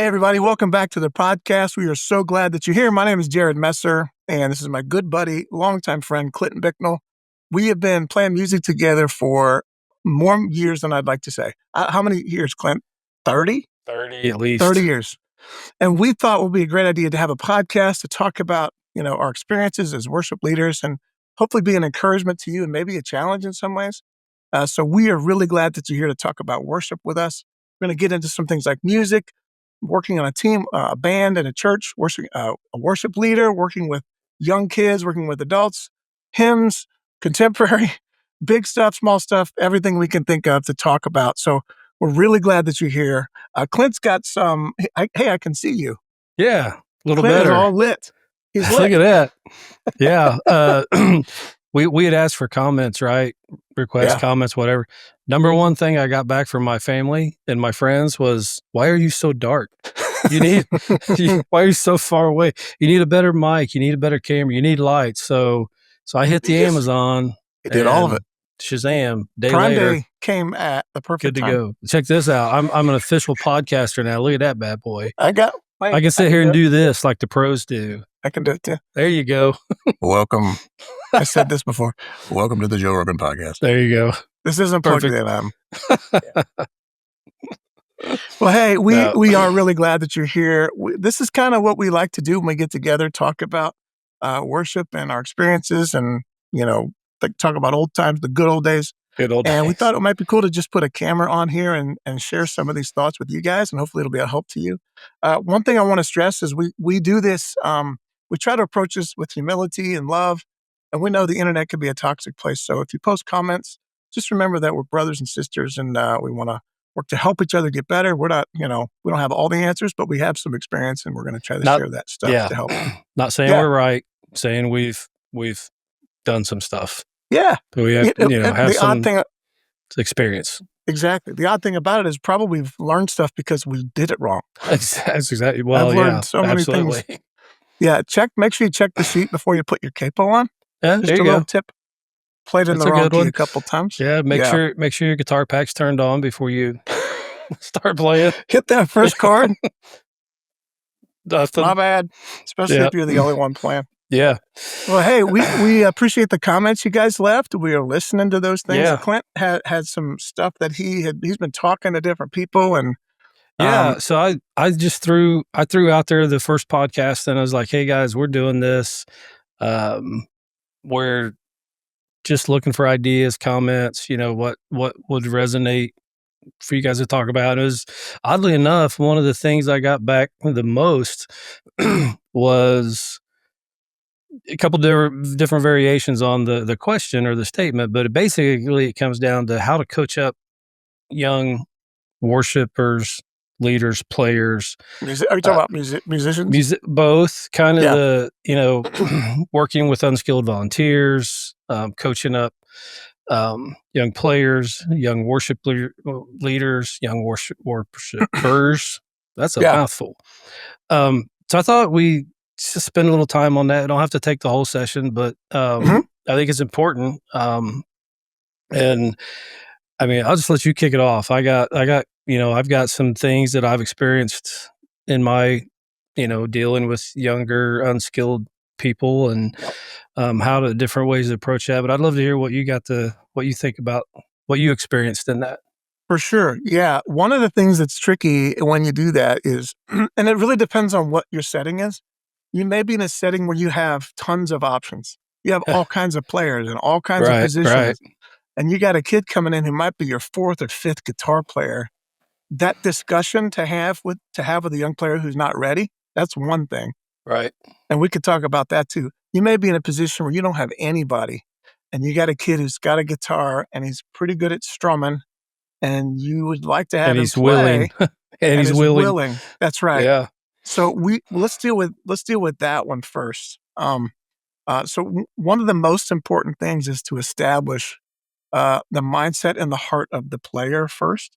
Hey, everybody. Welcome back to the podcast. We are so glad that you're here. My name is Jared Messer, and this is my good buddy, longtime friend, Clint Bicknell. We have been playing music together for more years than I'd like to say. How many years, Clint? 30? 30 at least. 30 years. And we thought it would be a great idea to have a podcast to talk about, our experiences as worship leaders and hopefully be an encouragement to you and maybe a challenge in some ways. So we are really glad that you're here to talk about worship with us. We're going to get into some things like music, working on a team, a band and a church, a worship leader, working with young kids, working with adults, hymns, contemporary, big stuff, small stuff, everything we can think of to talk about. So we're really glad that you're here. Clint's got some, hey, I can see you. Yeah, a little Clint better. is all lit. He's lit. Look at that. Yeah. We had asked for comments, right? Requests, comments, whatever. Number one thing I got back from my family and my friends was, why are you so dark? Why are you so far away? You need a better mic. You need a better camera. You need lights. So I hit the Amazon. He did all of it. Shazam. Prime later, Day came at the perfect time. Good to go. Check this out. I'm an official podcaster now. Look at that bad boy. I can sit here and do this like the pros do. I can do it too. There you go. Welcome. I said this before. Welcome to the Joe Rogan podcast. There you go. This isn't plugged in. Well, hey, we are really glad that you're here. This is kind of what we like to do when we get together, talk about worship and our experiences and, talk about old times, the good old days. And we thought it might be cool to just put a camera on here and share some of these thoughts with you guys, and hopefully it'll be a help to you. One thing I want to stress is we do this, we try to approach this with humility and love, and we know the internet can be a toxic place. So if you post comments, just remember that we're brothers and sisters, and we want to work to help each other get better. We're not, we don't have all the answers, but we have some experience, and we're going to try to share that stuff to help. Not saying we're right, saying we've done some stuff. Yeah. But we have, have some experience. Exactly. The odd thing about it is probably we've learned stuff because we did it wrong. That's exactly. Well, I've learned so many things. Yeah. Make sure you check the sheet before you put your capo on. Yeah. Just a little tip. Played in the wrong key a couple times. Yeah. Make sure your guitar pack's turned on before you start playing. Hit that first chord. Nothing. My bad. Especially if you're the only one playing. Yeah. Well, hey, we appreciate the comments you guys left. We are listening to those things. Yeah. Clint had some stuff that he's been talking to different people and so I just threw out there the first podcast and I was like, hey guys, we're doing this. We're just looking for ideas, comments, what would resonate for you guys to talk about. It was, oddly enough, one of the things I got back the most was a couple different variations on the question or the statement, but it comes down to how to coach up young worshipers, leaders, players. Are you talking about musicians? Both, kind of working with unskilled volunteers, coaching up young players, young worship leaders, young worshipers. That's a mouthful. So I thought we just spend a little time on that. I don't have to take the whole session, but I think it's important. And I mean, I'll just let you kick it off. I've got some things that I've experienced in my, dealing with younger, unskilled people and how to different ways to approach that. But I'd love to hear what you think about what you experienced in that. For sure. Yeah. One of the things that's tricky when you do that is, and it really depends on what your setting is. You may be in a setting where you have tons of options. You have all kinds of players and all kinds of positions. Right. And you got a kid coming in who might be your fourth or fifth guitar player. That discussion to have with a young player who's not ready, that's one thing. Right. And we could talk about that too. You may be in a position where you don't have anybody and you got a kid who's got a guitar and he's pretty good at strumming and you would like to have him play. Willing. and he's willing. That's right. Yeah. So let's deal with that one first. So one of the most important things is to establish the mindset and the heart of the player first.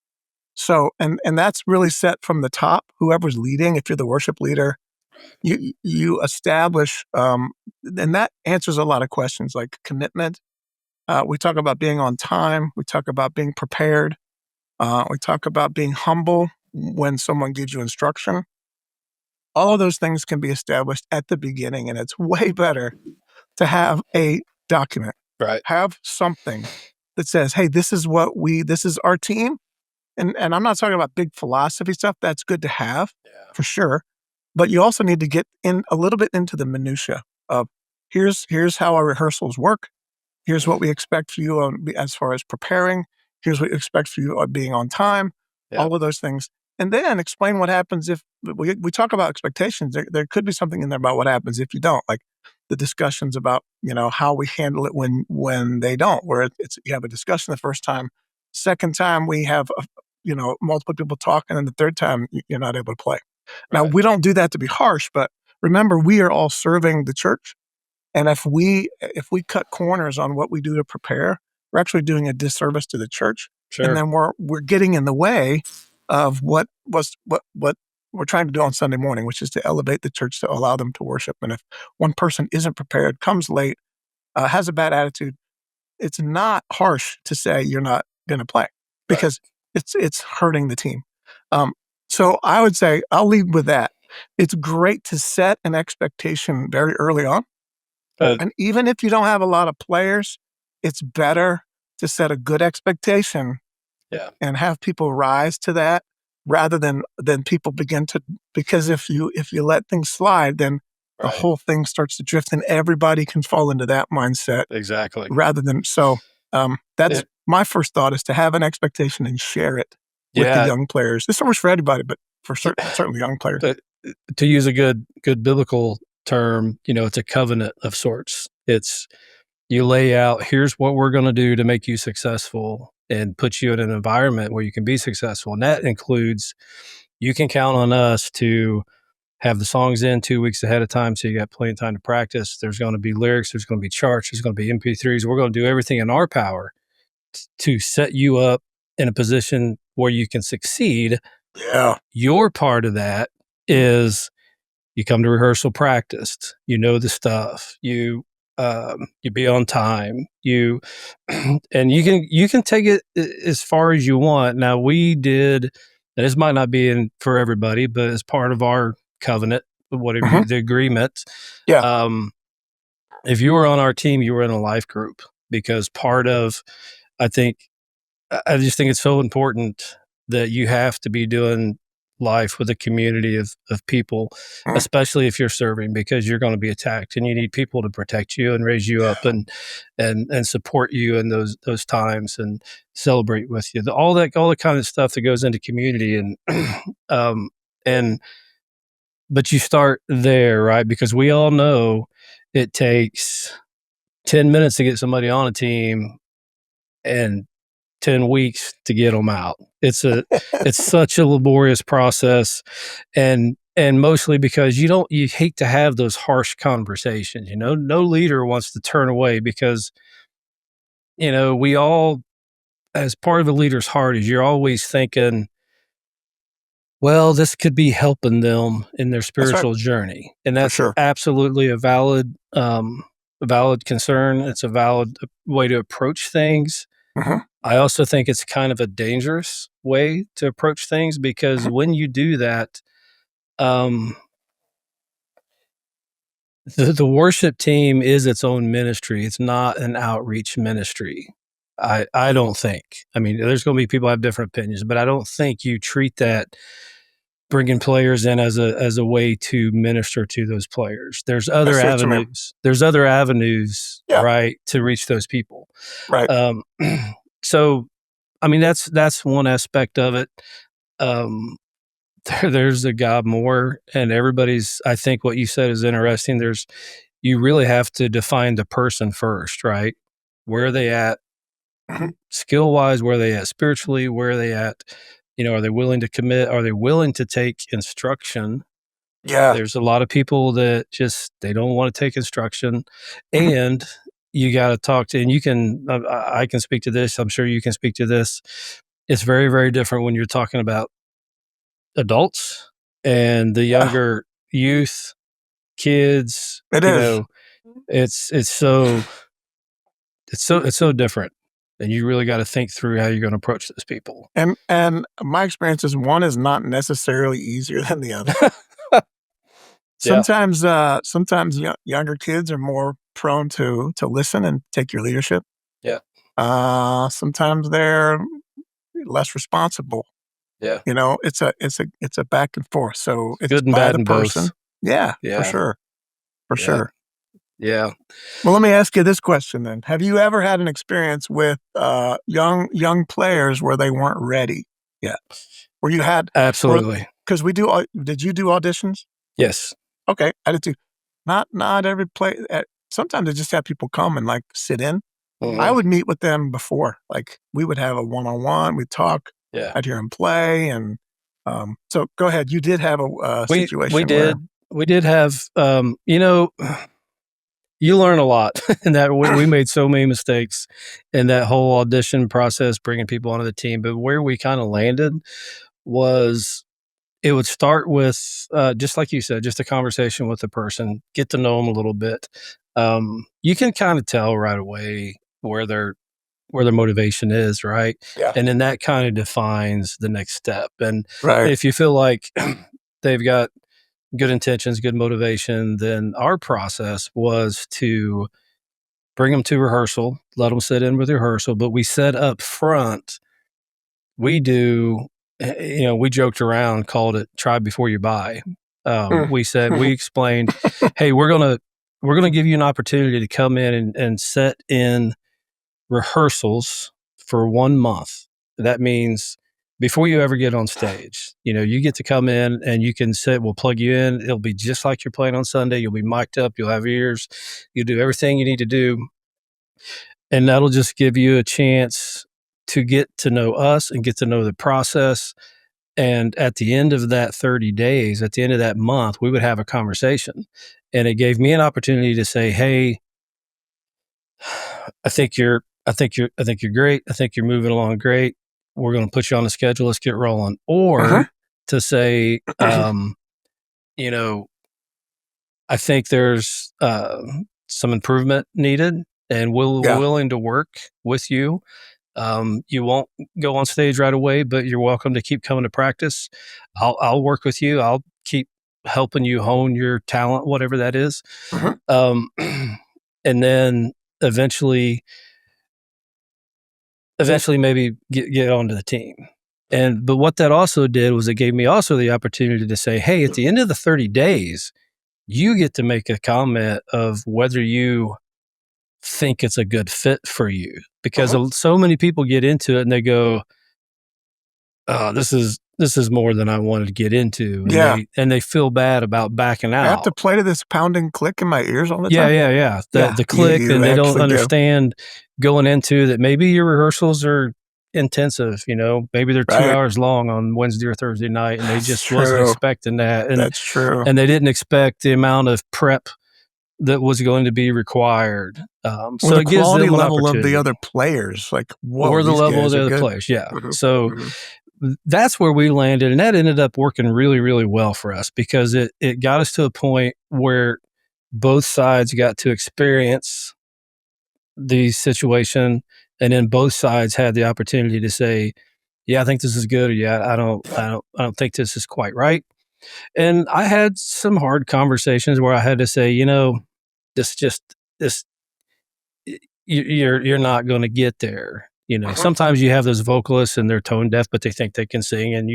So, and that's really set from the top, whoever's leading. If you're the worship leader, you establish, and that answers a lot of questions like commitment. We talk about being on time. We talk about being prepared. We talk about being humble when someone gives you instruction. All of those things can be established at the beginning, and it's way better to have a document, Right. have something that says, hey, this is our team. And I'm not talking about big philosophy stuff. That's good to have for sure. But you also need to get in a little bit into the minutia of here's how our rehearsals work. Here's what we expect for you as far as preparing. Here's what we expect for you being on time, all of those things. And then explain what happens if we talk about expectations. There could be something in there about what happens if you don't, like the discussions about, how we handle it when they don't, where you have a discussion the first time. Second time we have, multiple people talking, and the third time you're not able to play. Now, we don't do that to be harsh, but remember, we are all serving the church. And if we cut corners on what we do to prepare, we're actually doing a disservice to the church. Sure. And then we're getting in the way of what we're trying to do on Sunday morning, which is to elevate the church to allow them to worship. And if one person isn't prepared, comes late, has a bad attitude, it's not harsh to say you're not going to play, because it's hurting the team. So I would say I'll lead with that. It's great to set an expectation very early on. And even if you don't have a lot of players, it's better to set a good expectation and have people rise to that, rather than people begin to, because if you let things slide, then the whole thing starts to drift and everybody can fall into that mindset. Exactly. Rather than, that's my first thought, is to have an expectation and share it with the young players. This works for everybody, but for certainly young players. To use a good biblical term, it's a covenant of sorts. It's, you lay out, here's what we're going to do to make you successful and put you in an environment where you can be successful. And that includes, you can count on us to have the songs in 2 weeks ahead of time, so you got plenty of time to practice. There's going to be lyrics, there's going to be charts, there's going to be MP3s. We're going to do everything in our power to set you up in a position where you can succeed. Yeah. Your part of that is you come to rehearsal practiced, you know the stuff, you be on time, and you can take it as far as you want. Now we did, and this might not be for everybody, but as part of our covenant, whatever the agreement. Yeah. If you were on our team, you were in a life group, because part of, I just think it's so important that you have to be doing life with a community of people, especially if you're serving, because you're going to be attacked and you need people to protect you and raise you up and support you in those times and celebrate with you. All the kind of stuff that goes into community, but you start there, right? Because we all know it takes 10 minutes to get somebody on a team and 10 weeks to get them out. It's such a laborious process, and mostly because you hate to have those harsh conversations. No leader wants to turn away, because we all, as part of a leader's heart, is you're always thinking, well, this could be helping them in their spiritual journey, and that's absolutely a valid concern. It's a valid way to approach things. I also think it's kind of a dangerous way to approach things, because when you do that, the worship team is its own ministry. It's not an outreach ministry. I don't think. I mean, there's going to be people who have different opinions, but I don't think you treat that, bringing players in, as a way to minister to those players. There's other avenues. There's other avenues, right, to reach those people. Right. So, I mean, that's one aspect of it. There's a God more, and everybody's, I think what you said is interesting. You really have to define the person first, right? Where are they at skill wise? Where are they at spiritually? Where are they at? Are they willing to commit? Are they willing to take instruction? Yeah. There's a lot of people that they don't want to take instruction, and you got to talk to, and you can, I can speak to this. I'm sure you can speak to this. It's very, very different when you're talking about adults and the younger youth, kids. It's so different, and you really got to think through how you're going to approach those people. And my experience is, one is not necessarily easier than the other. Sometimes, younger kids are more prone to listen and take your leadership. Yeah. Sometimes they're less responsible. Yeah. It's a back and forth. So it's Good and by bad the in both. person. Yeah, for Yeah. sure. For Yeah. sure. Yeah. Well, let me ask you this question then. Have you ever had an experience with young players where they weren't ready yet? Where you had, or Absolutely. because did you do auditions? Yes. Okay, I did too. Not every play. Sometimes I just have people come and like sit in. I Mhm. would meet with them before, like we would have a one-on-one. We'd talk. Yeah. I'd hear them play, and so go ahead. You did have a We situation where, did have, you learn a lot in that we made so many mistakes in that whole audition process, bringing people onto the team. But where we kind of landed was it would start with, just like you said, just a conversation with the person, get to know them a little bit. You can kind of tell right away where their motivation is, right? yeah, And then that kind of defines the next step. And right, if you feel like they've got good intentions, good motivation, then our process was to bring them to rehearsal, let them sit in with rehearsal. But we said up front, we do, we joked around, called it try before you buy. mm. We explained, hey, we're gonna give you an opportunity to come in and set in rehearsals for 1 month. That means before you ever get on stage, you get to come in and you can sit, we'll plug you in. It'll be just like you're playing on Sunday. You'll be mic'd up, you'll have ears, you'll do everything you need to do. And that'll just give you a chance to get to know us and get to know the process. And at the end of that 30 days, at the end of that month, we would have a conversation. And it gave me an opportunity to say, hey, I think you're great. I think you're moving along great. We're going to put you on the schedule. Let's get rolling. Uh-huh. Or to say, you know, I think there's some improvement needed, and we're Yeah. willing to work with you. You won't go on stage right away, but you're welcome to keep coming to practice. I'll work with you. I'll keep helping you hone your talent, whatever that is. Uh-huh. Um, and then eventually maybe get onto the team. But what that also did was it gave me also the opportunity to say, hey, at the end of the 30 days, you get to make a comment of whether you think it's a good fit for you. Because Uh-huh. so many people get into it and they go, oh, this is more than I wanted to get into. Yeah. And they feel bad about backing I have to out. play to this pounding click in my ears all the Yeah, time? yeah, yeah. Yeah, The you click, and they don't actually do. understand going into that maybe your rehearsals are intensive, maybe they're 2 Right. hours long on Wednesday or Thursday night, and they That's just wasn't true. expecting that, That's true. and they didn't expect the amount of prep that was going to be be Or so the it gives quality them an level of the opportunity, other players, like, "Whoa, or the these level of guys the are other good." players, yeah. Mhm. So Mhm. that's where we landed, and that ended up working really, really well for us because it got us to a point where both sides got to experience the situation, and then both sides had the opportunity to say, yeah, I think this is good, or yeah, I don't think this is quite right. And I had some hard conversations where I had to say, this just this you're not going to get there. Mhm. Sometimes you have those vocalists and they're tone deaf, but they think they can sing, and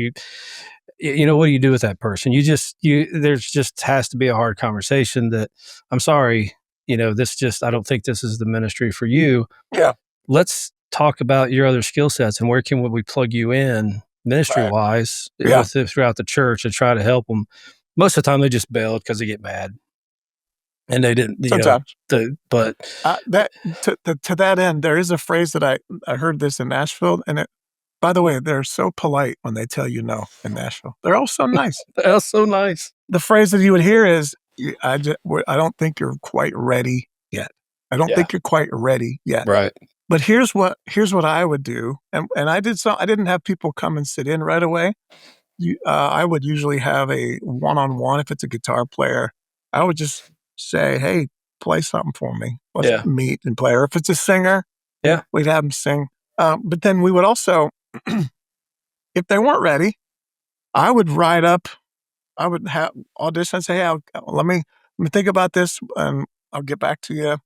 what do you do with that person? There's just has to be a hard conversation that I'm sorry, this just I don't think this is the ministry for you. Yeah. Let's talk about your other skill sets and where can we plug you in ministry Right. wise Yeah. throughout the church and try to help them. Most of the time they just bailed because they get mad and they didn't, Sometimes. but That to that end, there is a phrase that I heard this in Nashville, and by the way, they're so polite when they tell you no in Nashville. They're all so nice. that's so nice. The phrase that you would hear is, I don't think you're quite ready yet. I don't Yeah. think you're quite ready yet." Right. But here's what I would do, and I didn't have people come and sit in right away. I would usually have a one-on-one if it's a guitar player. I would just say, "Hey, play something for me. Let's Yeah. meet and play." Or if it's a singer, Yeah. we'd have them sing. But then we would also, if they weren't ready, I would write up I would have audition and say, "Hey, let me think about this, and I'll get back to you."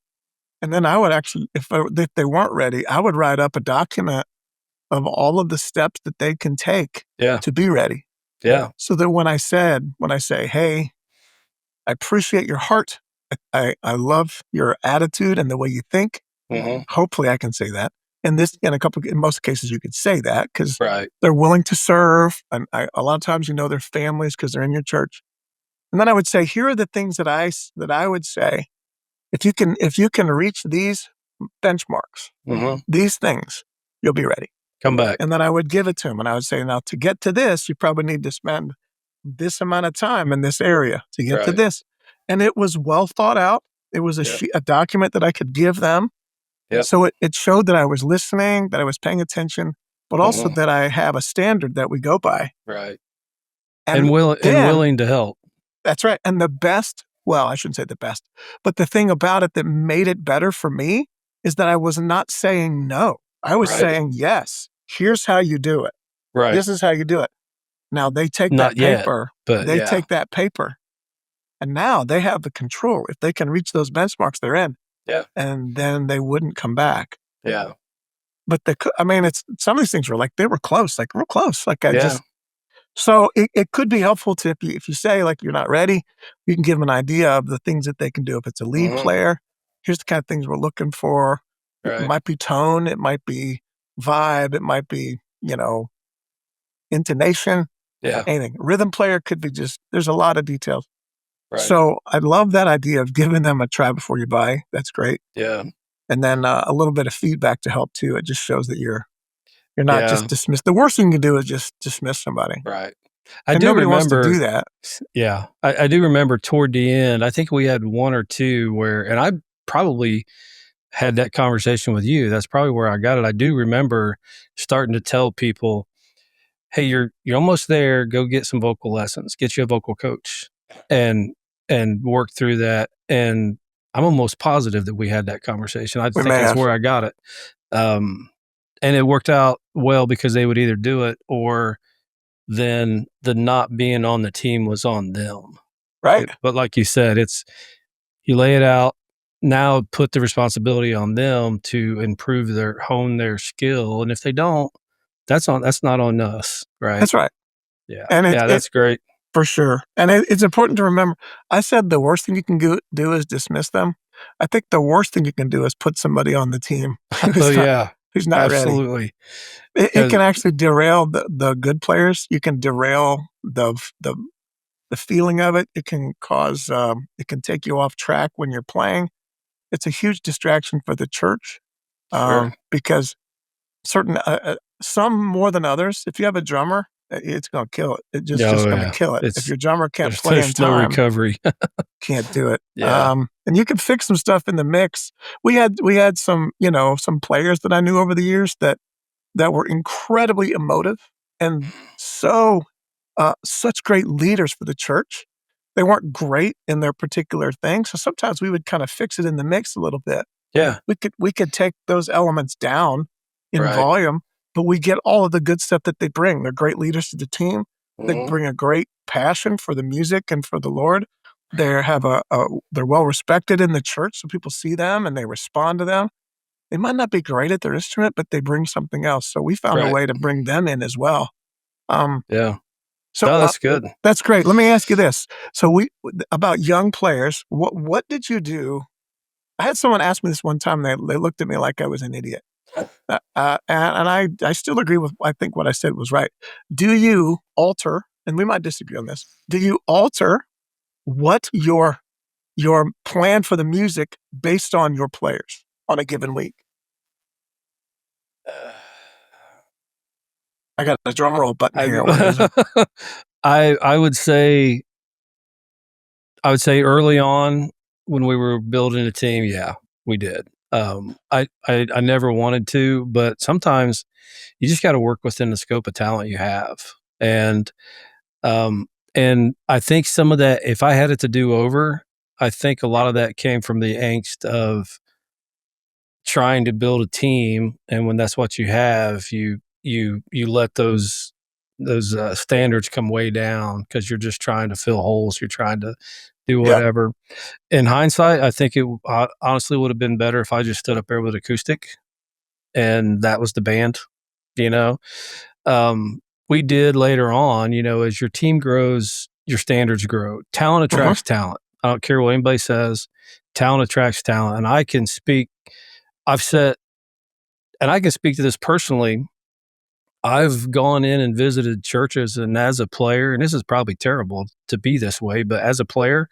And then I would actually, if they weren't ready, I would write up a document of all of the steps that they can take Yeah. to be ready. Yeah. So that when I say, "Hey, I appreciate your heart. I love your attitude and the way you think." Mhm. Hopefully, I can say that. In most cases, you could say that because Right. they're willing to serve, and a lot of times, their families because they're in your church. And then I would say, "Here are the things that I would say. If you can reach these benchmarks, Mhm. these things, you'll be ready." Come back. And then I would give it to him, and I would say, "Now, to get to this, you probably need to spend this amount of time in this area to get to Right. this." And it was well thought out. It was Yeah. a document that I could give them. Yep. So it showed that I was listening, that I was paying attention, but also Mhm. that I have a standard that we go by. Right. And And then willing to help. that's right. And I shouldn't say the best, but the thing about it that made it better for me is that I was not saying no. I was Right. saying, yes, here's how you do it. Right. This is how you do it. Now Not yet, but they yeah. take that paper, and now they have the control. If they can reach those benchmarks, they're in, Yeah. and then they wouldn't come back. Yeah. But it's some of these things were like they were close, like real close. Like I Yeah. just so it could be helpful to if you say like you're not ready, you can give them an idea of the things that they can do. If it's a lead Mhm. player, here's the kind of things we're looking for. It Right. might be tone, it might be vibe, it might be intonation, Yeah. anything. Rhythm player could be just there's a lot of details. Right. So I love that idea of giving them a try before you buy. That's great. Yeah. And then a little bit of feedback to help too. It just shows that you're not just Yeah. dismissed. The worst thing you can do is just dismiss somebody, Right. I and do nobody wants to remember do that. yeah. I do remember toward the end, I think we had 1 or 2 where and I probably had that conversation with you. That's probably where I got it. I do remember starting to tell people, "Hey, you're almost there. Go get some vocal lessons. Get you a vocal coach." And work through that. And I'm almost positive that we had that conversation. I We think may that's have. where I got it. Um, and it worked out well because they would either do it or then the not being on the team was on them. Right. But like you said, it's you lay it out. Now put the responsibility on them to hone their skill. And if they don't, that's not on us. Right. That's right. Yeah. And Yeah. That's great. for sure. And it's important to remember. I said the worst thing you can do is dismiss them. I think the worst thing you can do is put somebody on the team Oh yeah, who's not ready. absolutely. It Because can actually derail the good players. You can derail the feeling of it. It can cause it can take you off track when you're playing. It's a huge distraction for the church sure. because some more than others. If you have a drummer, it's going to kill it. It's just Oh going to yeah. kill it. If It's your drummer can't play in there's no time, recovery. can't do it. Yeah. And you can fix some stuff in the mix. We had some players that I knew over the years that were incredibly emotive and such great leaders for the church. They weren't great in their particular thing, so sometimes we would kind of fix it in the mix a little bit. Yeah. We could take those elements down in Right. volume, but we get all of the good stuff that they bring. They're great leaders to the team. They Mhm. bring a great passion for the music and for the Lord. They're well respected in the church, so people see them and they respond to them. They might not be great at their instrument, but they bring something else. So we found a Right. way to bring them in as well. Um, Yeah. so No, that's good. that's great. Let me ask you this: so we about young players. What did you do? I had someone ask me this one time. They looked at me like I was an idiot. And I still agree with, I think what I said was right. Do you alter, and we might disagree on this, do you alter what your plan for the music based on your players on a given week? I got a drum roll button here. What is it? I I would say early on when we were building a team, yeah, we did. I never wanted to, but sometimes you just got to work within the scope of talent you have. Um, and I think some of that, if I had it to do over, I think a lot of that came from the angst of trying to build a team. And when that's what you have, you let those standards come way down because you're just trying to fill holes. You're trying to do Yeah. whatever. In hindsight, I think it honestly would have been better if I just stood up there with acoustic and that was the band, you know? We did later on, as your team grows, your standards grow. Talent Uh-huh. attracts talent. I don't care what anybody says. Talent attracts talent. And I've said, and I can speak to this personally. I've gone in and visited churches, and as a player, and this is probably terrible to be this way, but as a player,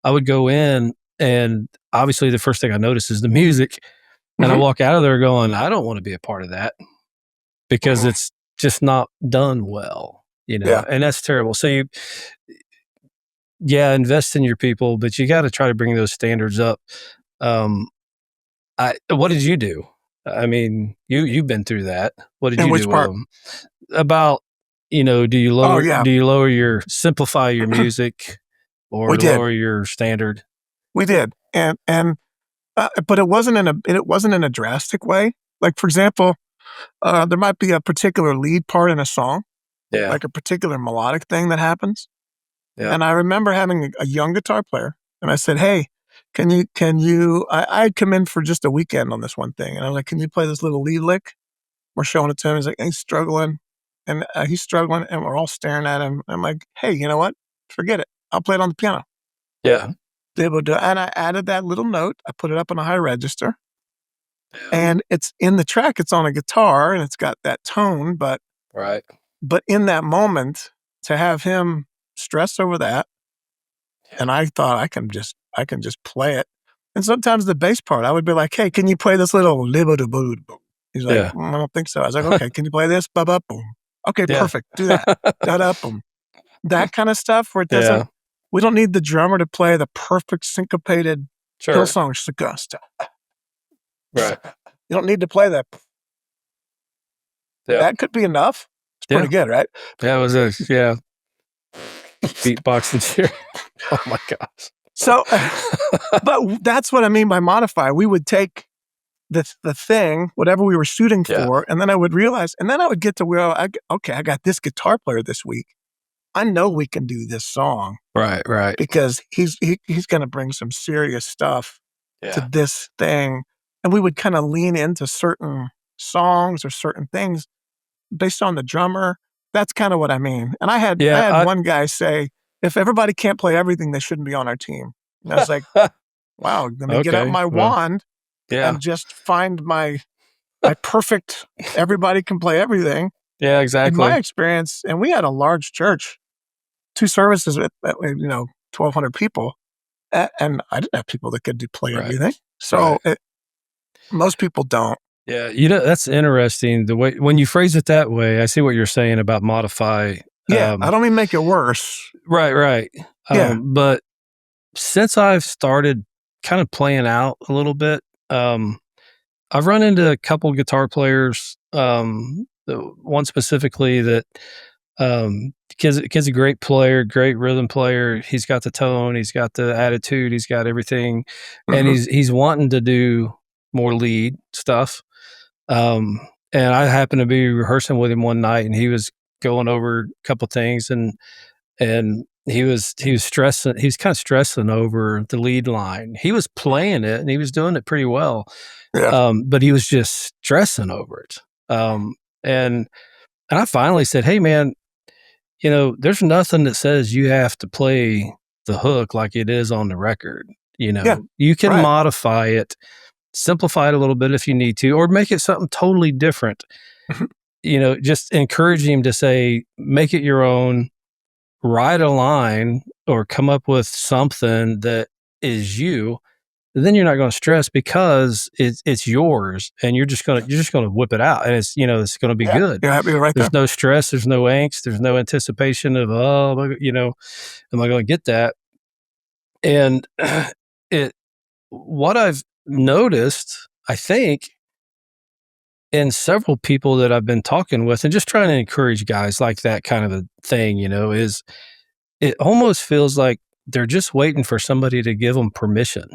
I would go in, and obviously the first thing I notice is the music. And I Mhm. walk out of there going, I don't want to be a part of that because Mhm. it's just not done well, Yeah. and that's terrible. So invest in your people, but you got to try to bring those standards up. Um, what did you do? I mean, you've been through that. What did In you which do with part? them? About, Oh, yeah. do you simplify your music We or did. lower your standard? We did. But it wasn't in a drastic way. Like, for example, there might be a particular lead part in a song, Yeah. like a particular melodic thing that happens. Yeah. And I remember having a young guitar player, and I said, "Hey, I'd come in for just a weekend on this one thing, and I was like, can you play this little lead lick?" We're showing it to him. He's like, he's struggling, and he's struggling, and we're all staring at him. I'm like, "Hey, you know what? Forget it. I'll play it on the piano." Yeah. And I added that little note. I put it up in a high register, Yeah. and it's in the track. It's on a guitar, and it's got that tone. Right. But in that moment, to have him stress over that, Yeah. and I thought I can just play it. And sometimes the bass part, I would be like, "Hey, can you play this little libba-da-boo?" He's like, Yeah. I don't think so." I was like, "Okay, can you play this? Ba-ba boom." "Okay, Yeah. perfect. Do that. Da-da boom." That kind of stuff where Yeah. we don't need the drummer to play the perfect syncopated Sure. Hillsong stuff. Right. You don't need to play that. Yeah. That could be enough. It's Yeah. pretty good, right? That was beatboxing chair. Oh my gosh. So, but that's what I mean by modify. We would take the thing, whatever we were shooting Yeah. for, and then I would realize, and then I would get to where I got this guitar player this week. I know we can do this song Right. Right. because he's going to bring some serious stuff to Yeah. this thing, and we would kind of lean into certain songs or certain things based on the drummer. That's kind of what I mean. And I Yeah. had one guy say, "If everybody can't play everything, they shouldn't be on our team." And I was like, "Wow, let me get out Okay. my Well, wand yeah. and just find my perfect everybody can play everything." Yeah, In my exactly. experience, and we had a large church, 2 services with, 1,200 people, and I didn't have people that could play Right. everything. Right. So, most people don't. Yeah. That's interesting. The way when you phrase it that way, I see what you're saying about modify. Yeah, I don't mean make it worse. Right, right. Yeah. But since I've started kind of playing out a little bit, I've run into a couple guitar players. The one specifically that kid's a great player, great rhythm player. He's got the tone, he's got the attitude, he's got everything, and Mhm. he's wanting to do more lead stuff. Um, and I happened to be rehearsing with him one night, and he was going over a couple things, and he was stressing. He was kind of stressing over the lead line. He was playing it, and he was doing it pretty well, Yeah. but he was just stressing over it. Um, and and I finally said, "Hey, man, there's nothing that says you have to play the hook like it is on the record. Yeah. You can Right. modify it, simplify it a little bit if you need to, or make it something totally different. Mhm. Just encourage him to say, make it your own, write a line, or come up with something that is you. Then you're not going to stress because it's yours, and you're just gonna whip it out, and it's going to be Yeah. good. You're happy right there. There's no stress, there's no angst, there's no anticipation of am I going to get that? And it what I've noticed, I think, in several people that I've been talking with, and just trying to encourage guys like that kind of a thing, is it almost feels like they're just waiting for somebody to give them permission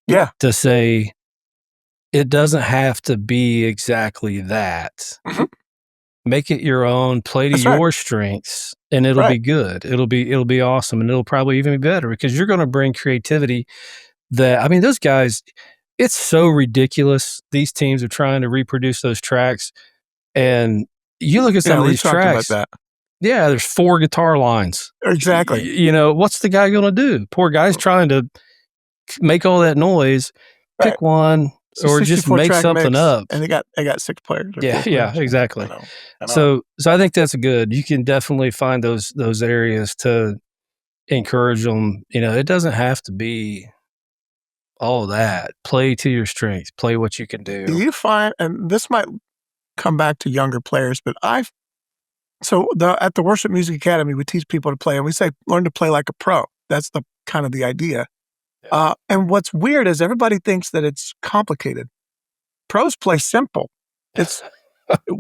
Yeah. to say, it doesn't have to be exactly that. Mhm. make it your own, play to That's right. your strengths, and it'll Right. be good. It'll be awesome, and it'll probably even be better because you're going to bring creativity that, I mean, those guys, it's so ridiculous. These teams are trying to reproduce those tracks, and you look at some Yeah, of we've these talked about tracks. that. Yeah, there's 4 guitar lines. Exactly. You know, what's the guy going to do? Poor guy's trying to make all that noise. Right. Pick one It's a or just 64 make track something mix, up. and they got 6 players or 4 Yeah, players. Yeah, I exactly. know. I know. So I think that's good. You can definitely find those areas to encourage them. You know, it doesn't have to be all that. Play to your strengths. Play what you can Do do. you find, and this might come back to younger players, but at the Worship Music Academy, we teach people to play, and we say, learn to play like a pro. That's the kind of the idea. Yeah. And what's weird is everybody thinks that it's complicated. Pros play simple. It's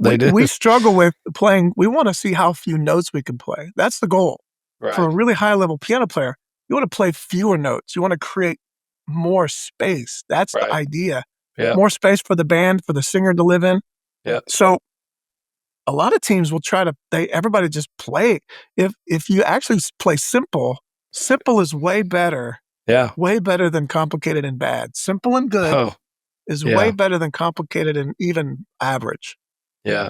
They do. we struggle with playing. We want to see how few notes we can play. That's the goal. For a Right. really high level piano player, you want to play fewer notes. You want to create more space. That's the Right. idea. Yeah. More space for the band, for the singer to live in. Yeah. So a lot of teams will try to everybody just play. If you actually play simple, simple is way better. Yeah. Way better than complicated and bad. Simple and good Oh, is yeah. way better than complicated and even average. Yeah.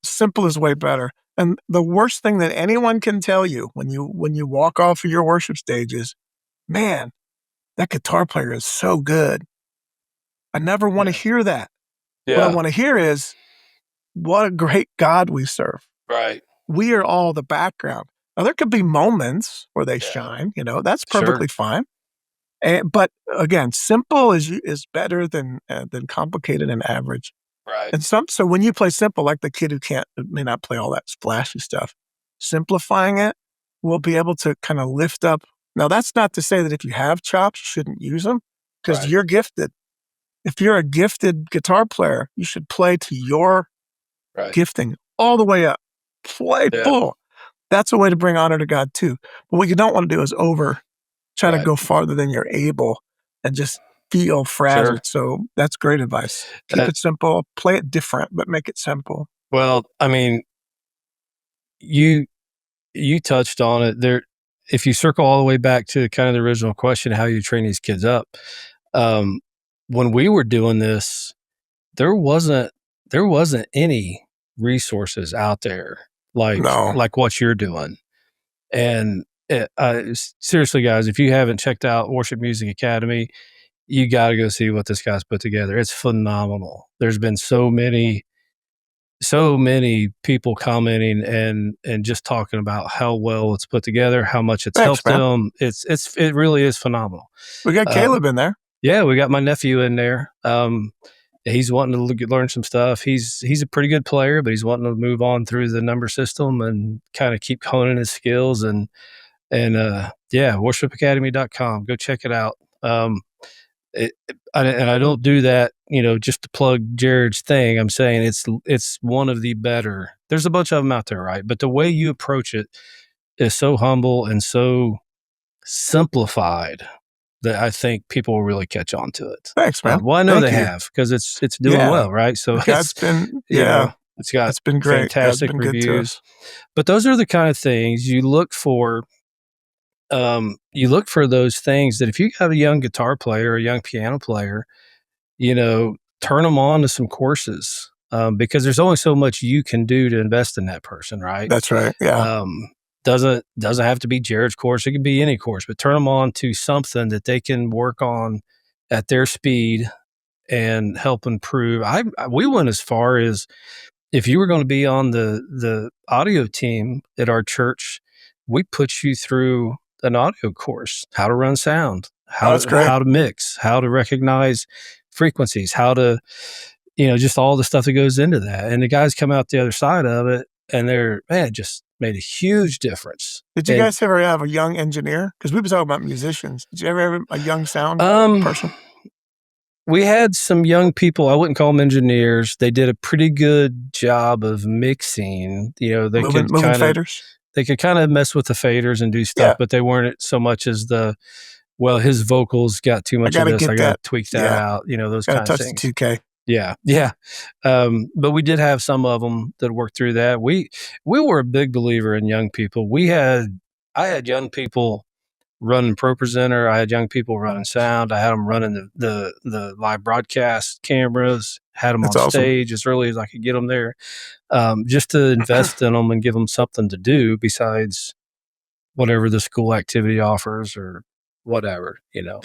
Simple is way better. And the worst thing that anyone can tell you when you walk off of your worship stage is, man, that guitar player is so good. I never want to hear that. What I Yeah. want to hear is, what a great God we serve. Right. We are all the background. Now, there could be moments where they Yeah. shine, that's Sure. perfectly fine. But again, simple is better than complicated and average. Right. And so when you play simple, like the kid who may not play all that splashy stuff, simplifying it will be able to kind of lift up. Now, that's not to say that if you have chops, you shouldn't use them, because Right. you're gifted. If you're a gifted guitar player, you should play to your Right. gifting all the way up. Play Yeah. full. That's a way to bring honor to God too. But what you don't want to do is try to Right. go farther than you're able and just feel frazzled. Sure. So that's great advice. Keep it simple, play it different, but make it simple. Well, I mean, you touched on it there. If you circle all the way back to kind of the original question, how you train these kids up, when we were doing this, there wasn't any resources out there No. like what you're doing. And seriously, guys, if you haven't checked out Worship Music Academy, you got to go see what this guy's put together. It's phenomenal. There's been so many people commenting and just talking about how well it's put together, how much it's Thanks, helped man. them. It really is phenomenal. We got Caleb in there. Yeah, we got my nephew in there. He's wanting to learn some stuff. He's a pretty good player, but he's wanting to move on through the number system and kind of keep honing his skills. And worshipacademy.com. Go check it out. I don't do that, just to plug Jared's thing. I'm saying it's one of the better. There's a bunch of them out there, right? But the way you approach it is so humble and so simplified that I think people will really catch on to it. Thanks, man. Well, I know Thank they you. have, because it's doing well, right? So God's been, it's got it's been great. fantastic God's been good to reviews. us. But those are the kind of things you look for. You look for those things that if you have a young guitar player or a young piano player, turn them on to some courses, because there's only so much you can do to invest in that person, right? That's right. Yeah. Doesn't have to be Jared's course. It can be any course, but turn them on to something that they can work on at their speed and help improve. We went as far as, if you were going to be on the audio team at our church, we put you through an audio course, how to run sound, how to mix, how to recognize frequencies, how to, just all the stuff that goes into that. And the guys come out the other side of it and it just made a huge difference. Did you guys ever have a young engineer? Because we've been talking about musicians. Did you ever have a young sound person? We had some young people. I wouldn't call them engineers. They did a pretty good job of mixing. They moving faders. They could kind of mess with the faders and do stuff, but they weren't so much as his vocals got too much of this. I got to tweak that out. Those kind of things. The 2K. Yeah, yeah. But we did have some of them that worked through that. We were a big believer in young people. I had young people running Pro Presenter. I had young people running sound. I had them running the live broadcast cameras. Had them That's on awesome. stage as early as I could get them there, just to invest in them and give them something to do besides whatever the school activity offers or whatever, you know.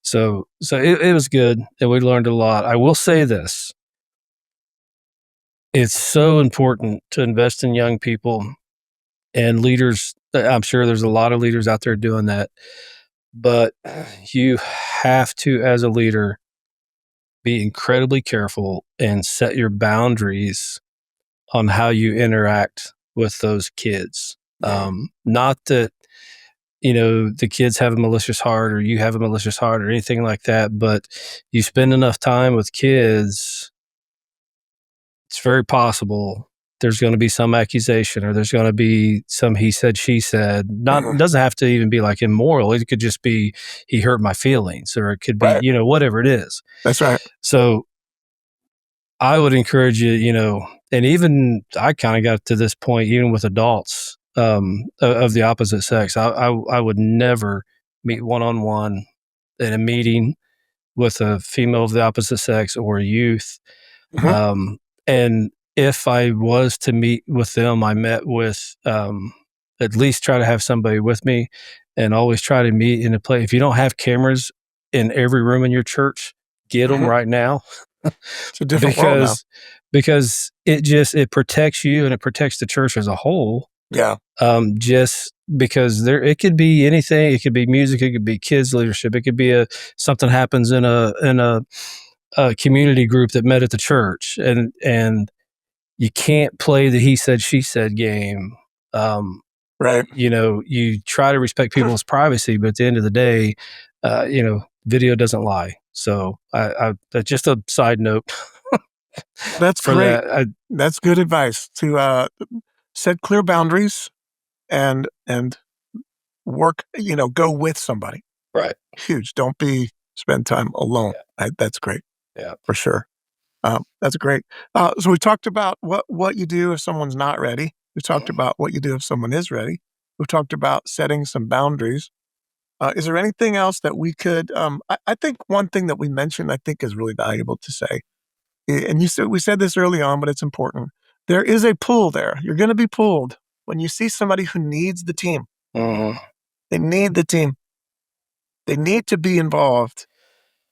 So it was good, and we learned a lot. I will say this: it's so important to invest in young people and leaders. I'm sure there's a lot of leaders out there doing that, but you have to, as a leader, be incredibly careful and set your boundaries on how you interact with those kids. Yeah. Not that, the kids have a malicious heart or you have a malicious heart or anything like that, but you spend enough time with kids, it's very possible there's going to be some accusation or there's going to be some he said, she said. Not Mhm. doesn't have to even be like immoral. It could just be he hurt my feelings, or it could be, Right. whatever it is. That's right. So I would encourage you, and even I kind of got to this point, even with adults of the opposite sex. I would never meet one on one in a meeting with a female of the opposite sex or a youth. Mhm. And if I was to meet with them, I met with at least try to have somebody with me, and always try to meet in a place. If you don't have cameras in every room in your church, get them Mhm. right now. It's a different world now. because it protects you and it protects the church as a whole. Yeah. Just because it could be anything. It could be music. It could be kids leadership. It could be something happens in a community group that met at the church, and you can't play the he said she said game. Um, Right. you try to respect people's privacy, but at the end of the day, video doesn't lie. So that's just a side note That's for great. that. That's good advice to set clear boundaries and work. Go with somebody. Right. Huge. Don't spend time alone. Yeah. That's great Yeah. for sure. That's great. So we talked about what you do if someone's not ready. We talked about what you do if someone is ready. We've talked about setting some boundaries. Is there anything else that we could? I think one thing that we mentioned, I think, is really valuable to say. And we said this early on, but it's important. There is a pull there. You're going to be pulled when you see somebody who needs the team. Mhm. They need the team. They need to be involved.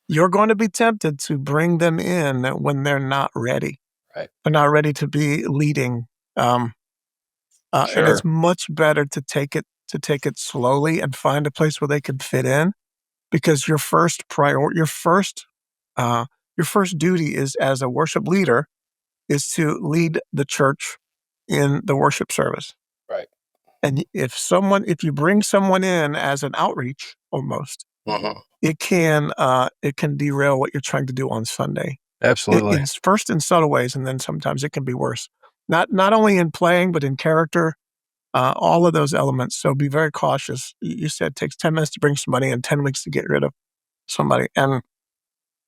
You're going to be tempted to bring them in when they're not ready. Right. They're not ready to be leading. Um, and Sure. it's much better to take it slowly and find a place where they can fit in, because uh, your first duty is as a worship leader is to lead the church in the worship service. Right. And if you bring someone in as an outreach almost, Mhm. it can derail what you're trying to do on Sunday. Absolutely. It's first in subtle ways, and then sometimes it can be worse. Not only in playing, but in character, all of those elements. So be very cautious. You said it takes 10 minutes to bring somebody and 10 weeks to get rid of somebody. And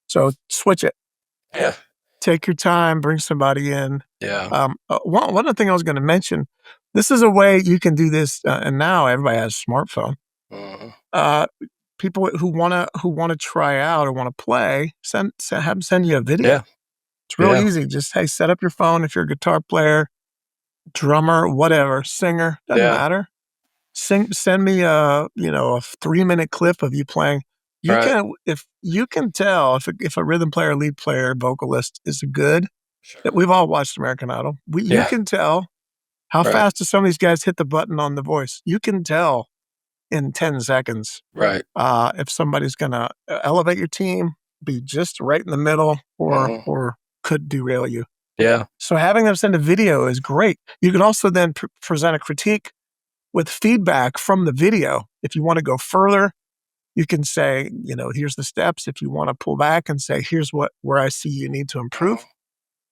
so switch it. Yeah. Take your time, bring somebody in. Yeah. One other thing I was going to mention, this is a way you can do this, and now everybody has a smartphone. Mhm. Uh, People who wanna try out or wanna play, have them send you a video. Yeah. It's real Yeah. easy. Just, hey, set up your phone if you're a guitar player, drummer, whatever, singer, doesn't Yeah. matter. Send me a 3-minute clip of you playing. Right. If you can tell if a rhythm player, lead player, vocalist is good, that Sure. we've all watched American Idol. You Yeah. can tell how Right. fast do some of these guys hit the button on the voice. You can tell in 10 seconds Right. if somebody's gonna elevate your team, be just right in the middle, Mhm. or could derail you. Yeah. So having them send a video is great. You can also then present a critique with feedback from the video. If you want to go further, you can say, here's the steps. If you want to pull back and say, here's where I see you need to improve, Mhm.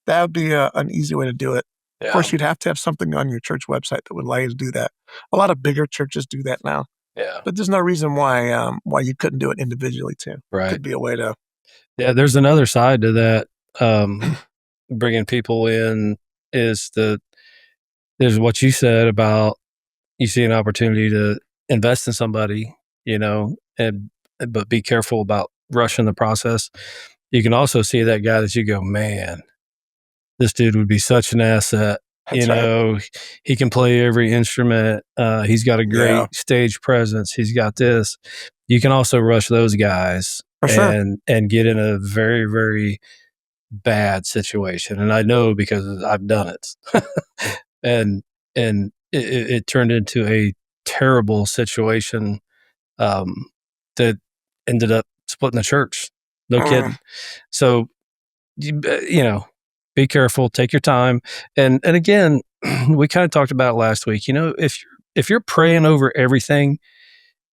that would be an easy way to do it. Of Yeah. course, you'd have to have something on your church website that would allow you to do that. A lot of bigger churches do that now, Yeah. but there's no reason why you couldn't do it individually too. Right. Could be a way to Yeah, there's another side to that. Bringing people in is there's what you said about you see an opportunity to invest in somebody, and but be careful about rushing the process. You can also see that guy that you go, man, this dude would be such an asset. That's right. He can play every instrument. He's got a Yeah, great stage presence. He's got this. You can also rush those guys for sure. and get in a very, very bad situation. And I know because I've done it. and it turned into a terrible situation um, that ended up splitting the church. No Mm, kidding. So you know, be careful, take your time, and again, we kind of talked about it last week. If you're praying over everything,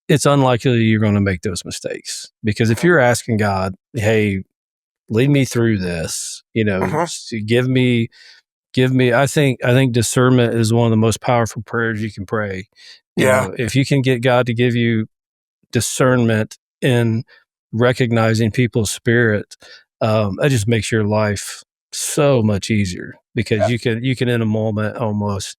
it's unlikely you're going to make those mistakes because if mhm, you're asking God, hey, lead me through this, mhm. give me I think discernment is one of the most powerful prayers you can pray. Yeah, If you can get God to give you discernment in recognizing people's spirit, that just makes your life so much easier because yeah. you can in a moment almost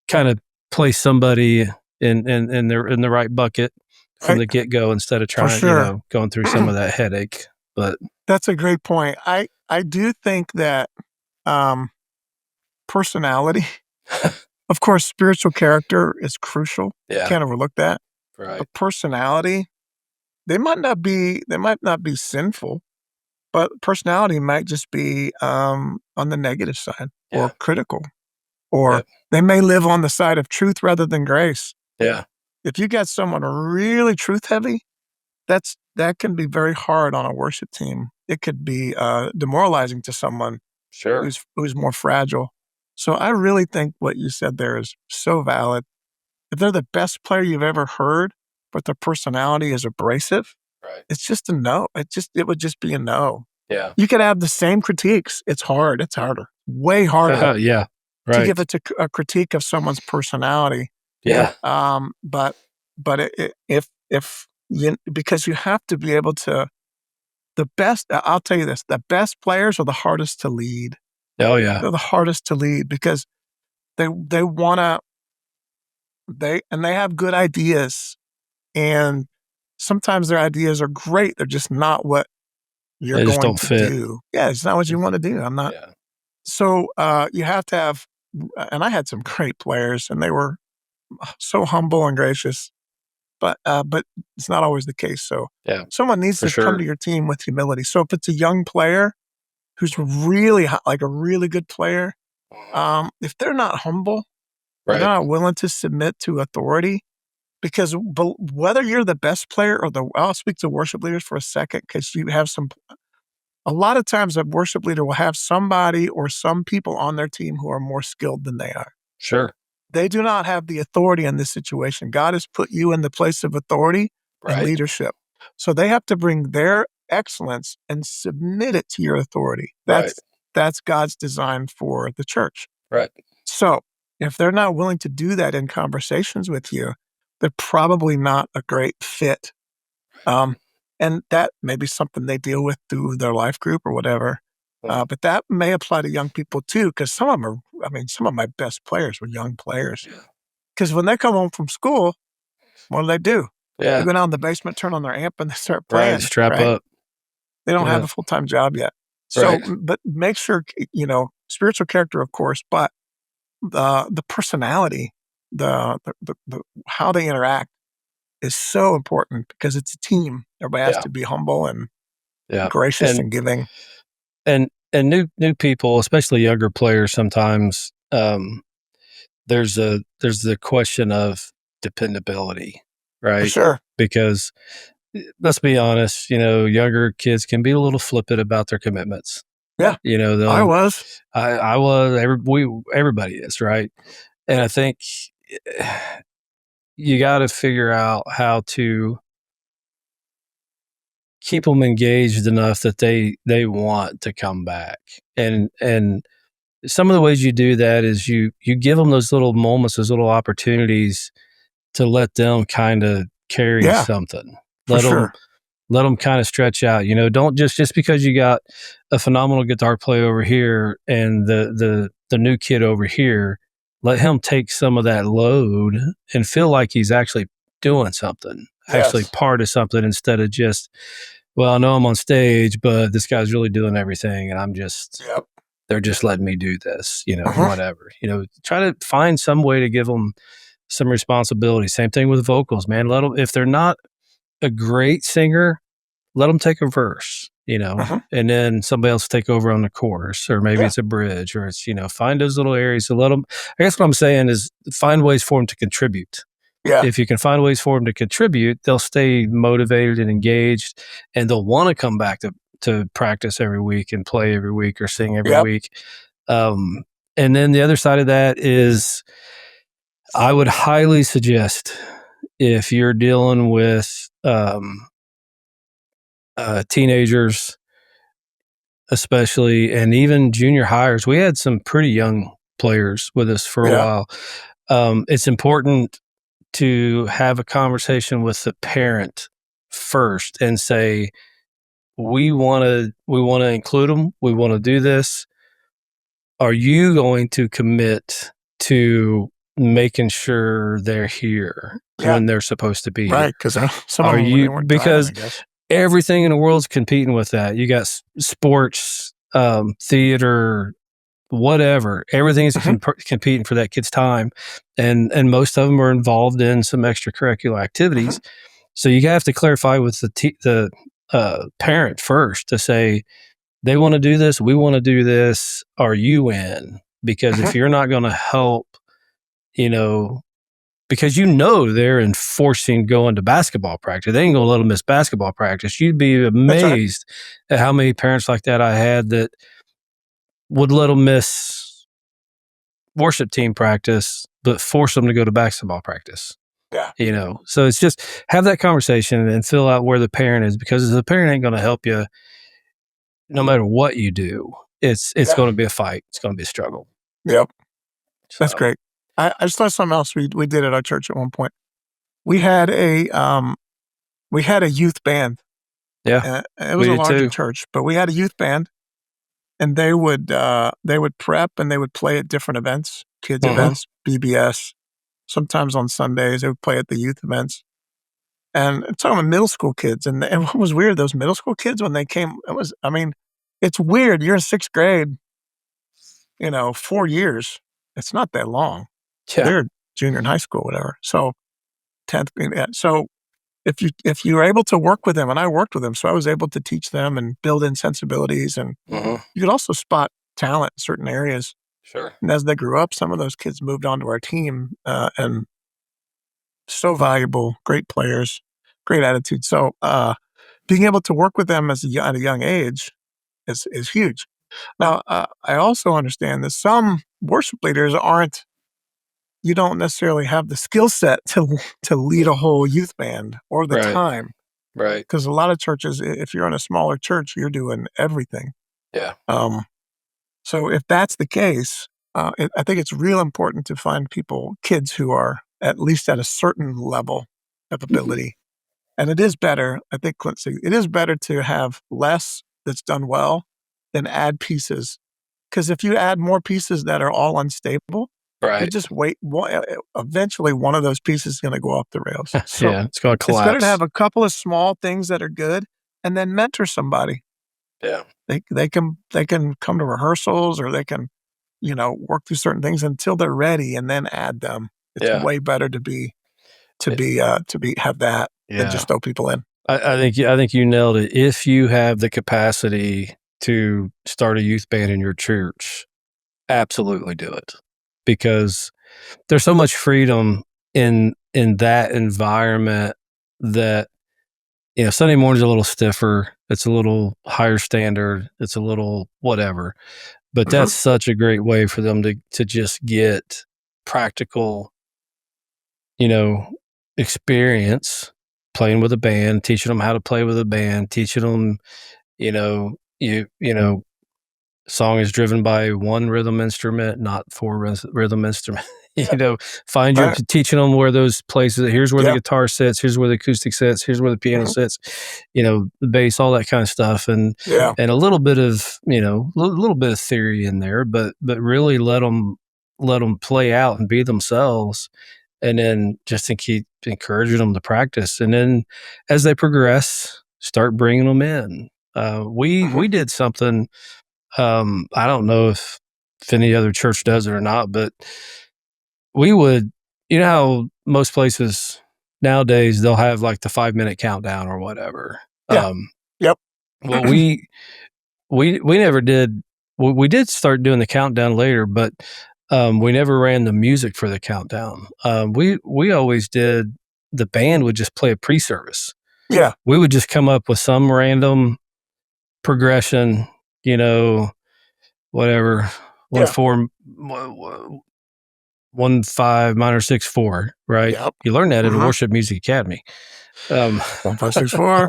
kind of place somebody in the right bucket from Right, the get go instead of for trying sure. going through some of that headache. But That's a great point. I do think that um, personality, of course, spiritual character is crucial. yeah, Can't overlook that. right, But personality, they might not be sinful, but personality might just be on the negative side or yeah, critical, yeah, or they may live on the side of truth rather than grace. yeah, If you got someone really truth heavy, that can be very hard on a worship team. It could be demoralizing to someone sure, who's more fragile. So I really think what you said there is so valid. If they're the best player you've ever heard, but their personality is abrasive, right, it's just a no. It would just be a no. yeah, You could have the same critiques. It's hard. It's harder, way harder yeah, to give right, a critique of someone's personality. yeah, But if you, because you have to be able to, the best. I'll tell you this: the best players are the hardest to lead. oh yeah, They're the hardest to lead because they wanna they have good ideas, and sometimes their ideas are great. They're just not what you're they just going don't to fit. do. Yeah, it's not what you want to do. I'm not. Yeah, So you have to have, and I had some great players, and they were so humble and gracious. But it's not always the case. So yeah, someone needs for to come sure. to your team with humility. So if it's a young player who's really like a really good player, Mhm. if they're not humble and they're Right, not willing to submit to authority, because whether you're the best player or I'll speak to worship leaders for a second because you have a lot of times a worship leader will have somebody or some people on their team who are more skilled than they are. sure, They do not have the authority in this situation. God has put you in the place of authority and right, leadership. So they have to bring their excellence and submit it to your authority. right, That's God's design for the church. right. So if they're not willing to do that in conversations with you, they're probably not a great fit. Um, and that may be something they deal with through their life group or whatever. Mm, But that may apply to young people too, because some of them are, I mean, some of my best players were young players. yeah, Because when they come home from school, what do? They yeah, go down in the basement, turn on their amp, and they start right. playing, Strap right? up. They don't have Yeah, a full-time job yet. So, right. but make sure, spiritual character, of course, but the personality, the how they interact is so important because it's a team. Everybody has Yeah, to be humble and yeah, gracious and and giving. and new people, especially younger players, sometimes there's the question of dependability, For right? sure. Because let's be honest, younger kids can be a little flippant about their commitments. Yeah, I They'll was. I was everybody is right, and I think you got to figure out how to keep them engaged enough that they want to come back. And some of the ways you do that is you give them those little moments, those little opportunities to let them kind of carry Yeah, something. for Let them sure. let them kind of stretch out. Don't just because you got a phenomenal guitar player over here and the new kid over here, let him take some of that load and feel like he's actually doing something, actually Yes. part of something, instead of just, well, I know I'm on stage, but this guy's really doing everything, and Yep. they're just letting me do this, Uh-huh. whatever. Try to find some way to give them some responsibility. Same thing with vocals, man. Let them, if they're not a great singer, let them take a verse, Uh-huh. and then somebody else take over on the chorus, or maybe Yeah. it's a bridge, or it's, find those little areas to let them. I guess what I'm saying is find ways for them to contribute. Yeah. If you can find ways for them to contribute, they'll stay motivated and engaged, and they'll want to come back to practice every week and play every week or sing every Yep. week. And then the other side of that is, I would highly suggest, if you're dealing with teenagers, especially, and even junior hires. We had some pretty young players with us for a Yeah. while. It's important to have a conversation with the parent first and say, we want to include them. We want to do this. Are you going to commit to making sure they're here Yeah. when they're supposed to be here? Right. Because some of Are them, they you, weren't driving, I because guess. everything in the world's competing with that. You got sports, theater, whatever. Everything's Mm-hmm. competing for that kid's time, and most of them are involved in some extracurricular Mm-hmm. activities. So you have to clarify with the parent first to say, they want to do this, we want to do this. Are you in? Because Mm-hmm. if you're not going to help, you know, because they're enforcing going to basketball practice. They ain't gonna let them miss basketball practice. You'd be That's right. amazed at how many parents like that I had that would let them miss worship team practice, but force them to go to basketball practice. Yeah. So it's just have that conversation and fill out where the parent is, because the parent ain't going to help you no matter what you do. It's Yeah. going to be a fight. It's going to be a struggle. Yep. That's So great. I just thought something else we did at our church at one point. We had a youth band. yeah, It was we a did larger too. church, but we had a youth band, and they would prep and they would play at different events, kids Uh-huh. events, BBS. Sometimes on Sundays they would play at the youth events. And I'm talking about middle school kids, and what was weird, those middle school kids when they came, I mean, it's weird. You're in 6th grade, 4 years. It's not that long. Yeah. They're junior in high school, whatever. So 10th grade, yeah. So if you were able to work with them, and I worked with them, so I was able to teach them and build in sensibilities, and Uh-huh. you could also spot talent in certain areas. Sure. And as they grew up, some of those kids moved on to our team, and so valuable, great players, great attitude. So, being able to work with them at a young age is huge. Now, I also understand that some worship leaders aren't. You don't necessarily have the skill set to lead a whole youth band or the Right. time, Right. because a lot of churches, if you're in a smaller church, you're doing everything. Yeah. Um, so if that's the case, I think it's real important to find kids who are at least at a certain level of ability. And it is better, I think Clint said, it is better to have less that's done well than add pieces. Because if you add more pieces that are all unstable, you Right. just wait. Eventually, one of those pieces is going to go off the rails. So Yeah. It's going to it's better to collapse. have a couple of small things that are good, and then mentor somebody. Yeah. They can come to rehearsals, or they can work through certain things until they're ready, and then add them. It's Yeah. way better to be have that than Yeah. just throw people in. I think you nailed it. If you have the capacity to start a youth band in your church, absolutely do it, because there's so much freedom in that environment that Sunday morning's a little stiffer. It's a little higher standard. It's a little whatever. But Mhm. that's such a great way for them to just get practical, you know, experience playing with a band, teaching them how to play with a band, teaching them, song is driven by one rhythm instrument, not four rhythm instrument. find your Right. teaching them where those places. Here's where the Yeah. guitar sits. Here's where the acoustic sits. Here's where the piano Mhm. sits. The bass, all that kind of stuff, and Yeah. a little bit of little bit of theory in there, but really let them play out and be themselves, and then just to keep encouraging them to practice, and then as they progress, start bringing them in. Mhm. We did something. I don't know if any other church does it or not, but we would, how most places nowadays they'll have like the 5 minute countdown or whatever. Yeah. Yep. Well, we never did. We did start doing the countdown later, but we never ran the music for the countdown. We always did. The band would just play a pre-service. Yeah. We would just come up with some random progression, whatever, one Yeah. four, 1 5 minor 6 4. Right? Yep. You learn that at a Mhm. worship music academy. Um, 1 5 6 4.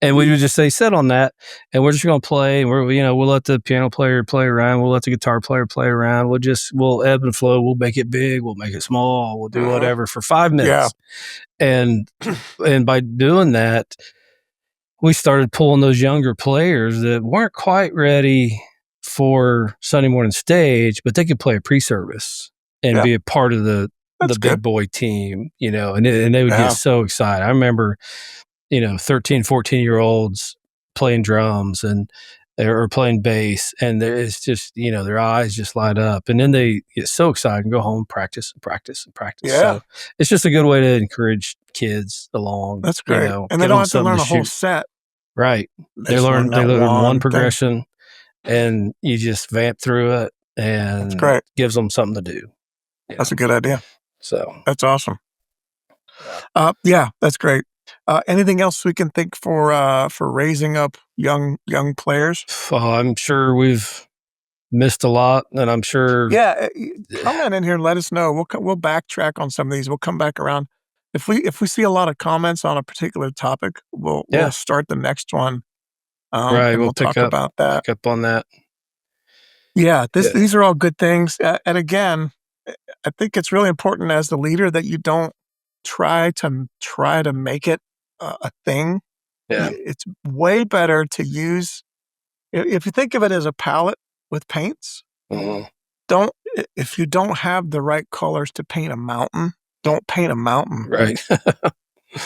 and we would just say, set on that, and we're just going to play. And we'll let the piano player play around. We'll let the guitar player play around. We'll ebb and flow. We'll make it big. We'll make it small. We'll do Mhm. whatever for 5 Yeah. minutes. And, and by doing that, we started pulling those younger players that weren't quite ready for Sunday morning stage, but they could play a pre-service and Yeah. be a part of the That's big good. boy team, and they would get Yeah. so excited. I remember, 13, 14-year-olds playing drums or playing bass, and it's just, their eyes just light up, and then they get so excited and go home, practice and practice and practice. Yeah. So it's just a good way to encourage kids along, That's great. And they give don't them have to something learn to a whole shoot. set. Right. They just learn They that learn one one thing. progression, and you just vamp through it, That's and great. gives them something to do. That's a good idea. So That's awesome. yeah. Yeah, that's great. Anything else we can think for raising up young players? I'm sure we've missed a lot, and I'm sure. Yeah, comment in here and let us know. We'll backtrack on some of these. We'll come back around. If we see a lot of comments on a particular topic, we'll Yeah, start the next one, right. and We'll we'll talk about that. pick up on that. Yeah, Yeah, these are all good things. And again, I think it's really important as the leader that you don't try to make it a thing. yeah, It's way better to use if you think of it as a palette with paints. mhm, Don't if you don't have the right colors to paint a mountain, don't paint a mountain. right,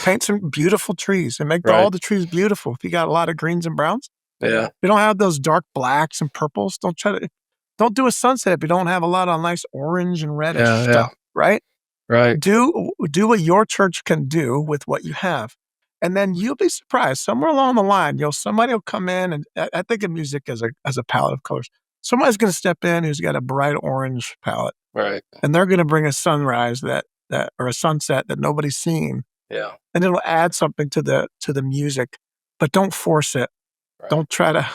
Paint some beautiful trees and make all right. the trees beautiful. If you got a lot of greens and browns, Yeah, you don't have those dark blacks and purples. Don't do a sunset if you don't have a lot of nice orange and reddish yeah, stuff, right? right. Do what your church can do with what you have. And then you'll be surprised. Somewhere along the line, somebody will come in, and I think of music as a palette of colors. Somebody's gonna step in who's got a bright orange palette, Right. and they're gonna bring a sunrise that or a sunset that nobody's seen, Yeah. and it'll add something to the music, but don't force it. Right. Don't try to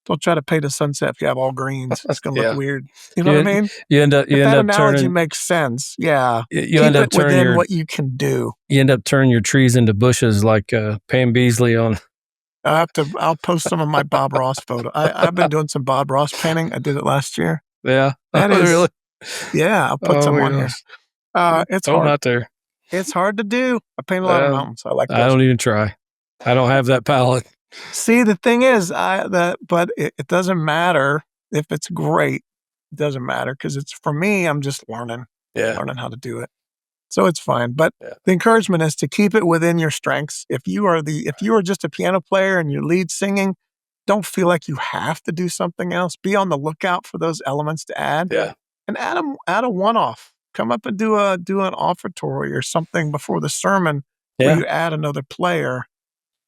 don't try to paint a sunset if you have all greens. It's gonna look Yeah. weird. You know what I You mean? you If end that up analogy turning makes sense, yeah. you end Keep up it turning within your what you can do. trees into bushes like Pam Beasley on. I'll post some of my Bob Ross photo. I've been doing some Bob Ross painting. I did it last year. Yeah. That is Really? yeah, I'll put Oh some my on here. gosh. It's Oh, hard. not there. It's hard to do. I paint a lot of mountains. I like I those. don't even try. I don't have that palette. See, the thing is, but it doesn't matter if it's great. It doesn't matter because it's for me, I'm just Yeah. learning how to do it. So it's fine. But Yeah. the encouragement is to keep it within your strengths. If you are just a piano player and you lead singing, don't feel like you have to do something else. Be on the lookout for those elements to add, Yeah. and add a one-off. Come up and do an offertory or something before the sermon where Yeah. you add another player.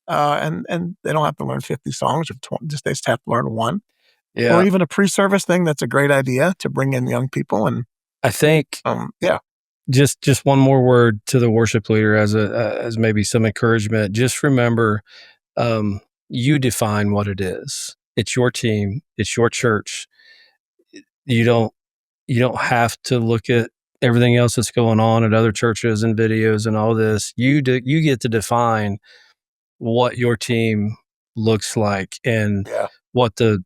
And they don't have to learn 50 songs or 20, just they just have to learn one. Or Yeah. even a pre-service thing. That's a great idea to bring in young people. And I think yeah, just one more word to the worship leader as maybe some encouragement. Just remember, you define what it is. It's your team. It's your church. You don't have to look at everything else that's going on at other churches and videos and all this. You get to define what your team looks like, and yeah, what the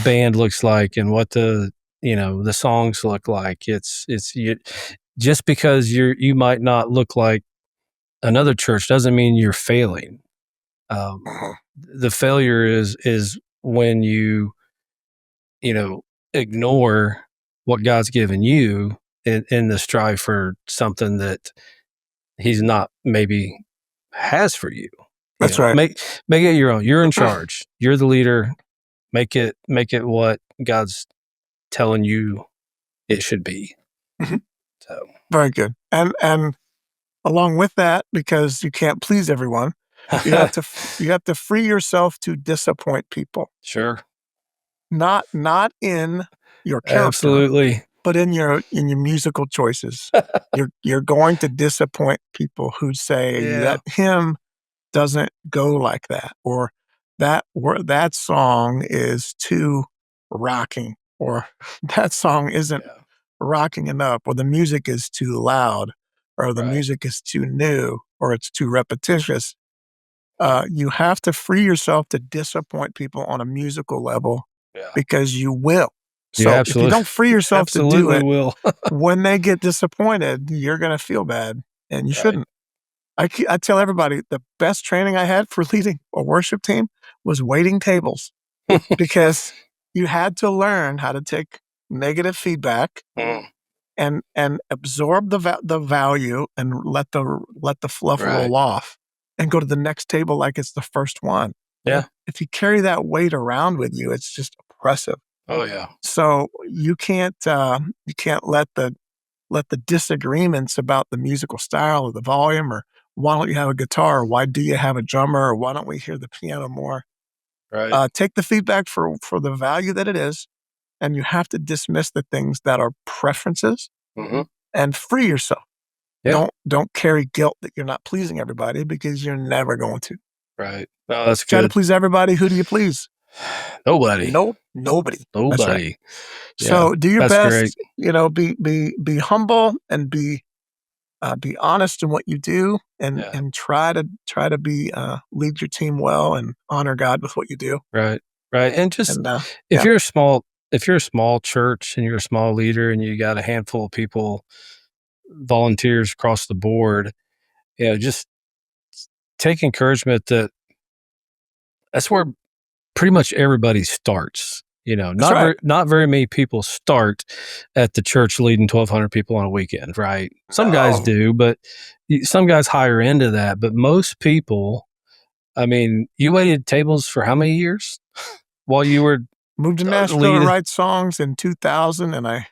band looks like, and what the the songs look like. Just because you might not look like another church doesn't mean you're failing. The failure is when you ignore what God's given you in the strive for something that He's not maybe has for you. That's right. Make it your own. You're in charge. You're the leader. Make it what God's telling you it should be. So very good. And along with that, because you can't please everyone, you have to free yourself to disappoint people. Sure. Not in your character, absolutely, but in your musical choices. You're going to disappoint people who say that hymn doesn't go like that, or that song is too rocking, or that song isn't rocking enough, or the music is too loud, or the music is too new, or it's too repetitious. You have to free yourself to disappoint people on a musical level, because you will. So if you don't free yourself to do it, will. when they get disappointed, you're going to feel bad, and you shouldn't. I tell everybody the best training I had for leading a worship team was waiting tables, because you had to learn how to take negative feedback and absorb the value and let the fluff roll off, and go to the next table like it's the first one. Yeah. If you carry that weight around with you, it's just oppressive. Oh yeah. So you can't let the disagreements about the musical style or the volume, or why don't you have a guitar, or why do you have a drummer, or why don't we hear the piano more? Right. Take the feedback for the value that it is, and you have to dismiss the things that are preferences, and free yourself. Yeah. Don't carry guilt that you're not pleasing everybody, because you're never going to. Right. No, that's Try to good. please everybody. Who do you please? Nobody. Nobody. That's right. Nobody. So do your best. Great. Be humble, and be honest in what you do, and try to be lead your team well, and honor God with what you do. Right. And just if you're a small church and you're a small leader and you got a handful of people, volunteers across the board, just take encouragement that's where pretty much everybody starts. Not very many people start at the church leading 1,200 people on a weekend, right? Some guys do, but some guys hire into that. But most people, you waited tables for how many years while you were moved to Nashville to write songs in 2000, and I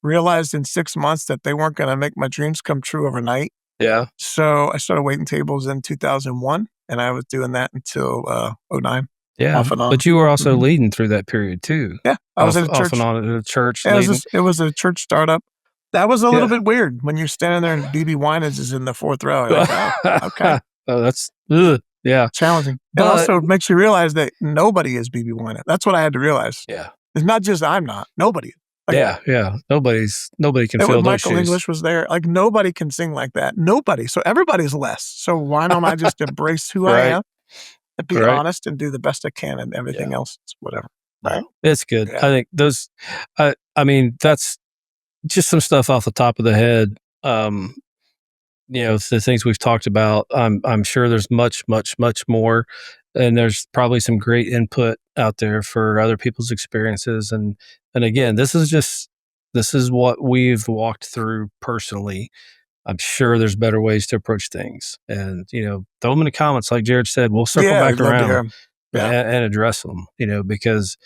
realized in 6 months that they weren't going to make my dreams come true overnight. Yeah. So I started waiting tables in 2001, and I was doing that until 2009. Yeah, off and on. But you were also leading through that period too. Yeah, I was in a church. Off and on at a church. Yeah, it was a church startup. That was a little bit weird when you're standing there and BB Winans is in the fourth row. You're like, oh, okay. Oh, that's challenging. But, it also makes you realize that nobody is BB Winans. That's what I had to realize. Yeah, it's not just I'm not. Nobody. Nobody can fill those Michael shoes. English was there. Like, nobody can sing like that. Nobody. So everybody's less. So why don't I just embrace who I am? And be honest and do the best I can, and everything else, whatever. Right? It's good. Yeah. I think those, that's just some stuff off the top of the head. The things we've talked about. I'm sure there's much, much, much more, and there's probably some great input out there for other people's experiences. And again, this is what we've walked through personally. I'm sure there's better ways to approach things, and throw them in the comments. Like Jared said, we'll circle back around and address them. Because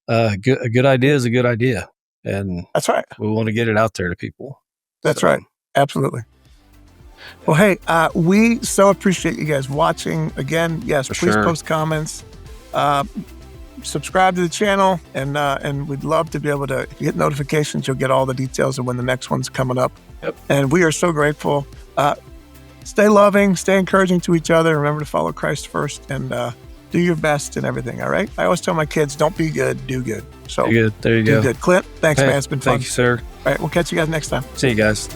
a good idea is a good idea, and that's right. We want to get it out there to people. That's right. Absolutely. Well, hey, we so appreciate you guys watching. Again, yes, please post comments, subscribe to the channel, and we'd love to be able to. If you get notifications, you'll get all the details of when the next one's coming up. Yep. And we are so grateful. Stay loving, stay encouraging to each other. Remember to follow Christ first, and do your best in everything. All right. I always tell my kids, don't be good, do good. So do good. There you go. Do good. Clint, thanks, man. It's been fun. Thank you, sir. All right. We'll catch you guys next time. See you guys.